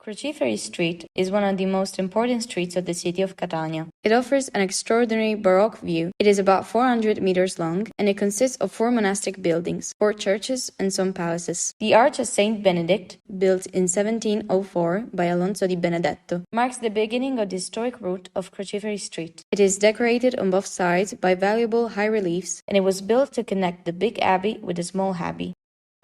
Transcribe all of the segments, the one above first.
Crociferi Street is one of the most important streets of the city of Catania. It offers an extraordinary baroque view. It is about 400 meters long, and it consists of 4 monastic buildings, 4 churches, and some palaces. The Arch of Saint Benedict, built in 1704 by Alonso di Benedetto, marks the beginning of the historic route of Crociferi Street. It is decorated on both sides by valuable high reliefs, and it was built to connect the big abbey with the small abbey.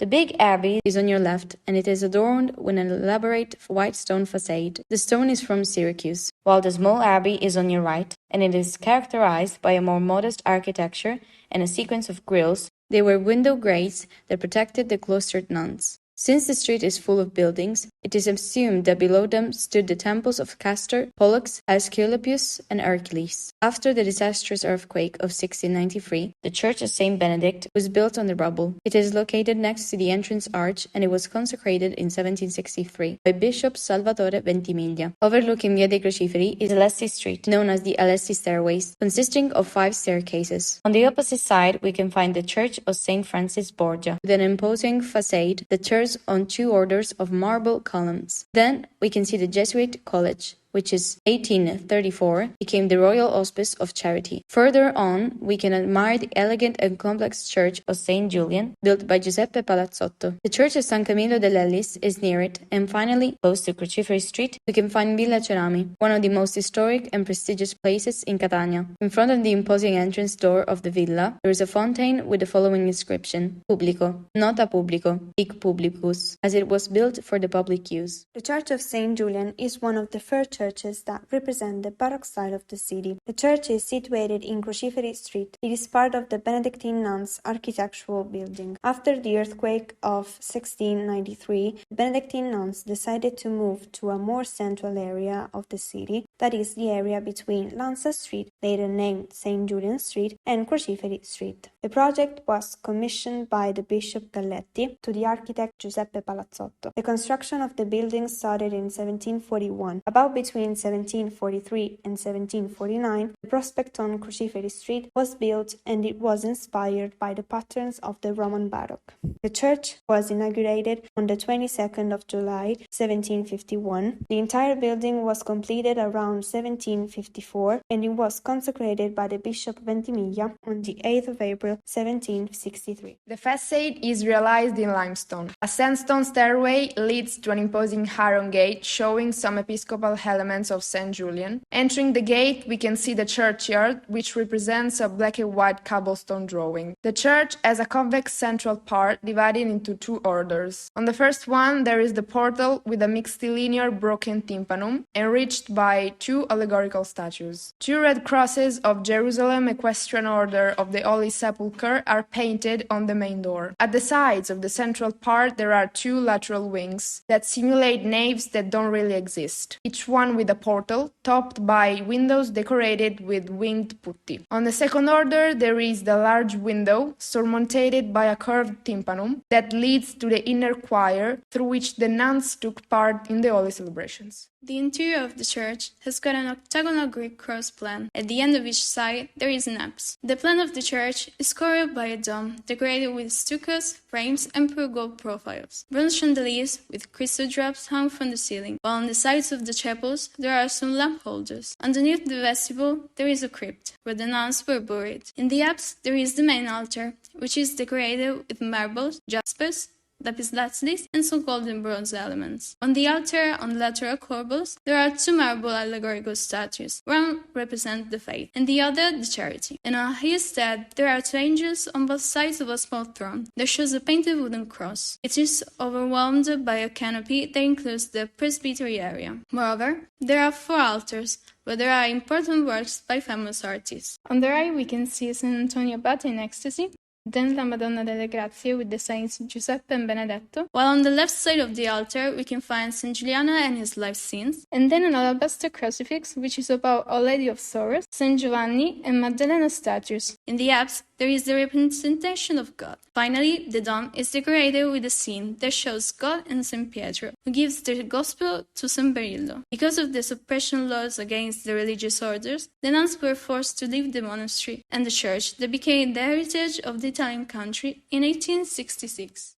The big abbey is on your left, and it is adorned with an elaborate white stone facade. The stone is from Syracuse, while the small abbey is on your right, and it is characterized by a more modest architecture and a sequence of grills. They were window grates that protected the cloistered nuns. Since the street is full of buildings, it is assumed that below them stood the temples of Castor, Pollux, Aesculapius, and Hercules. After the disastrous earthquake of 1693, the Church of Saint Benedict was built on the rubble. It is located next to the entrance arch, and it was consecrated in 1763 by Bishop Salvatore Ventimiglia. Overlooking Via dei Crociferi is Alessi Street, known as the Alessi Stairways, consisting of 5 staircases. On the opposite side, we can find the Church of Saint Francis Borgia, with an imposing facade that turns on 2 orders of marble columns. Then we can see the Jesuit College, which in 1834 became the Royal Hospice of Charity. Further on, we can admire the elegant and complex Church of San Giuliano, built by Giuseppe Palazzotto. The Church of San Camillo dell'Ellis is near it, and finally, close to Crociferi Street, we can find Villa Cerami, one of the most historic and prestigious places in Catania. In front of the imposing entrance door of the villa, there is a fountain with the following inscription: Publico, nota publico, hic publicus, as it was built for the public use. The Church of St. Julian is one of the first churches that represent the baroque style of the city. The church is situated in Crociferi Street. It is part of the Benedictine nuns' architectural building. After the earthquake of 1693, the Benedictine nuns decided to move to a more central area of the city, that is the area between Lanza Street, later named St. Julian Street, and Crociferi Street. The project was commissioned by the Bishop Galletti to the architect Giuseppe Palazzotto. The construction of the building started in 1741. About between 1743 and 1749, the prospect on Crociferi Street was built, and it was inspired by the patterns of the Roman Baroque. The church was inaugurated on the 22nd of July, 1751. The entire building was completed around 1754, and it was consecrated by the Bishop Ventimiglia on the 8th of April, 1763. The facade is realized in limestone. A sandstone stairway leads to an imposing iron gate showing some episcopal elements of St. Julian. Entering the gate, we can see the churchyard, which represents a black and white cobblestone drawing. The church has a convex central part divided into 2 orders. On the first one, there is the portal with a mixtilinear broken tympanum, enriched by 2 allegorical statues. 2 red crosses of Jerusalem Equestrian Order of the Holy Sepulchre are painted on the main door. At the sides of the central part, there are 2 lateral wings that simulate naves that don't really exist, each one with a portal, topped by windows decorated with winged putti. On the second order, there is the large window, surmounted by a curved tympanum, that leads to the inner choir, through which the nuns took part in the holy celebrations. The interior of the church has got an octagonal Greek cross plan. At the end of each side, there is an apse. The plan of the church is covered by a dome, decorated with stuccos, frames, and pure gold profiles. Bronze chandeliers with crystal drops hung from the ceiling, while on the sides of the chapels there are some lamp holders. Underneath the vestibule, there is a crypt, where the nuns were buried. In the apse, there is the main altar, which is decorated with marbles, jaspers, lapis lazuli, and some gold and bronze elements. On the altar, on the lateral corbels, there are 2 marble allegorical statues. One represents the faith, and the other the charity. And on his head, there are 2 angels on both sides of a small throne that shows a painted wooden cross. It is overwhelmed by a canopy that includes the presbytery area. Moreover, there are 4 altars, where there are important works by famous artists. On the right, we can see St. Antonio Abate in ecstasy, then La Madonna delle Grazie with the saints Giuseppe and Benedetto, while on the left side of the altar we can find San Giuliano and his life scenes, and then an alabaster crucifix which is about Our Lady of Sorrows, Saint Giovanni and Magdalena statues. In the apse there is the representation of God. Finally, the dome is decorated with a scene that shows God and Saint Pietro, who gives the gospel to San Barillo. Because of the suppression laws against the religious orders, the nuns were forced to leave the monastery and the church that became the heritage of the Italian country in 1866.